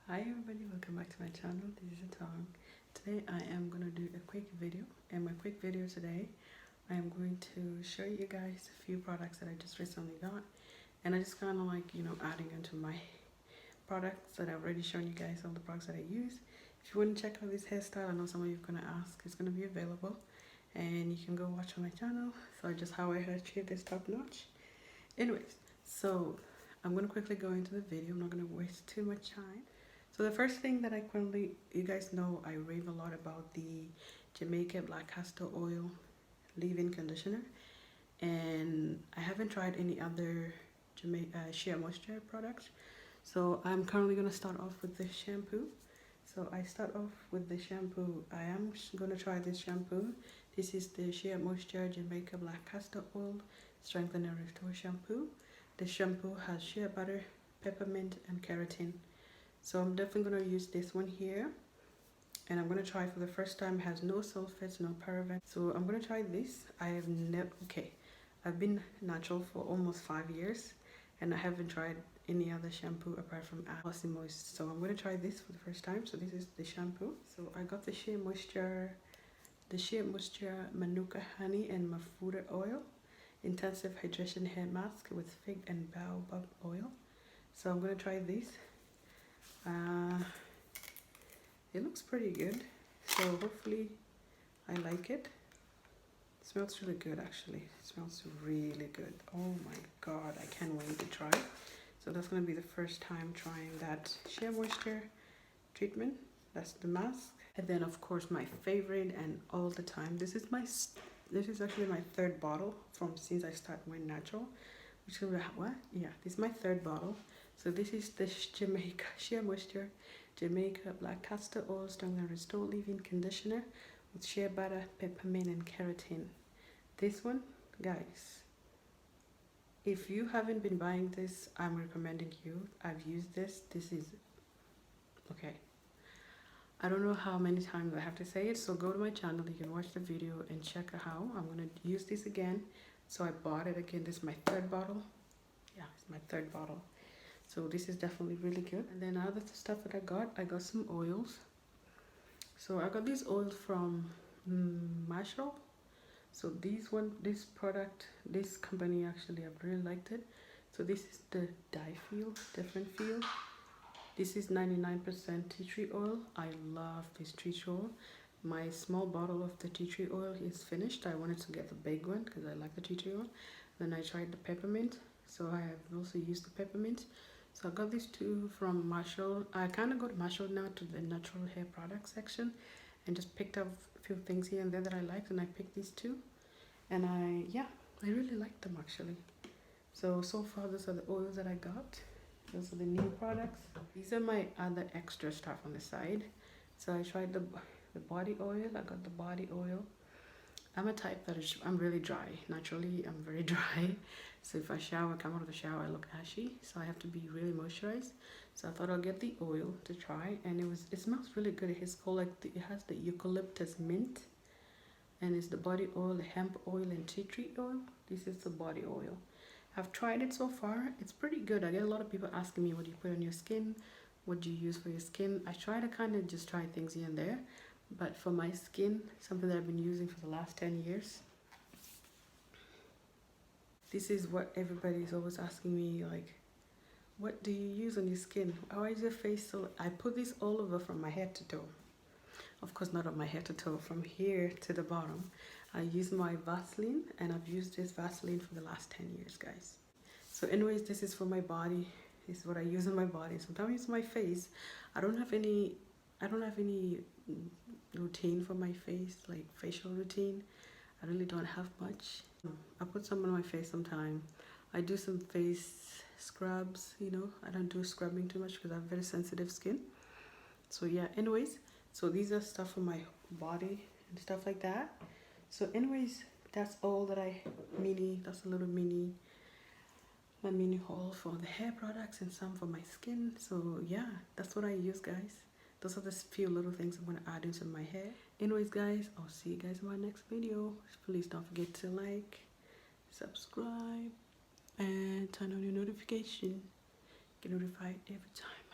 Hi everybody, welcome back to my channel. This is Atong. Today I am going to do a quick video. In my quick video today, I am going to show you guys a few products that I just recently got. And I just kind of like, adding into my products that I've already shown you guys, all the products that I use. If you want to check out this hairstyle, I know some of you are going to ask, it's going to be available. And you can go watch on my channel. So just how I achieved this top notch. Anyways, so I'm going to quickly go into the video. I'm not going to waste too much time. So the first thing that you guys know, I rave a lot about the Jamaica Black Castor Oil leave-in conditioner, and I haven't tried any other Shea Moisture products. So I'm currently going to start off with the shampoo. So I start off with the shampoo. I am going to try this shampoo. This is the Shea Moisture Jamaica Black Castor Oil Strengthen and Restore Shampoo. The shampoo has shea butter, peppermint, and keratin. So I'm definitely going to use this one here, and I'm going to try for the first time. It has no sulfates, no paraben. So I'm going to try this. I've been natural for almost 5 years, and I haven't tried any other shampoo apart from Aussie Moist. So I'm going to try this for the first time. So this is the shampoo. So I got the Shea Moisture Manuka honey and Mafura oil, intensive hydration hair mask with fig and baobab oil. So I'm going to try this. It looks pretty good, so hopefully I like it. It smells really good, actually. It smells really good. Oh my god, I can't wait to try. So that's going to be the first time trying that Shea Moisture treatment. That's the mask. And then of course my favorite and all the time, this is actually my third bottle since I started going natural. Which is this is my third bottle. So this is the Shea Moisture Jamaica Black Castor Oil Strengthen and Restore Leave-In Conditioner with shea butter, peppermint, and keratin. This one, guys, if you haven't been buying this, I'm recommending you. I've used this. This is okay. I don't know how many times I have to say it, so go to my channel. You can watch the video and check how. I'm going to use this again. So I bought it again. This is my third bottle. Yeah, it's my third bottle. So this is definitely really good. And then other stuff that I got some oils. So I got these oils from Masque. So this company actually, I've really liked it. So this is the Different Feel. This is 99% tea tree oil. I love this tea tree oil. My small bottle of the tea tree oil is finished. I wanted to get the big one because I like the tea tree oil. Then I tried the peppermint. So I have also used the peppermint. So I got these two from Marshall. I kind of go to Marshall now to the natural hair product section and just picked up a few things here and there that I liked, and I picked these two. And I really like them actually. So far those are the oils that I got. Those are the new products. These are my other extra stuff on the side. So I tried the body oil. I got the body oil. I'm a type that I'm really dry. Naturally, I'm very dry. So if I come out of the shower, I look ashy. So I have to be really moisturized. So I thought I'll get the oil to try, and it smells really good. It has the eucalyptus mint, and it's the body oil, the hemp oil, and tea tree oil. This is the body oil. I've tried it so far. It's pretty good. I get a lot of people asking me, what do you put on your skin? What do you use for your skin? I try to kind of just try things here and there. But for my skin, something that I've been using for the last 10 years. This is what everybody's always asking me, like, what do you use on your skin? Why is your face so... I put this all over from my head to toe. Of course, not on my head to toe, from here to the bottom. I use my Vaseline, and I've used this Vaseline for the last 10 years, guys. So anyways, this is for my body. This is what I use on my body. Sometimes it's my face. I don't have any routine for my face, like facial routine. I really don't have much. I put some on my face sometime. I do some face scrubs, I don't do scrubbing too much because I have very sensitive skin. So yeah, anyways, so these are stuff for my body and stuff like that. So anyways, that's all that that's a little mini haul for the hair products and some for my skin. So yeah, that's what I use, guys. Those are the few little things I'm going to add into my hair. Anyways, guys, I'll see you guys in my next video. Please don't forget to like, subscribe, and turn on your notification. Get notified every time.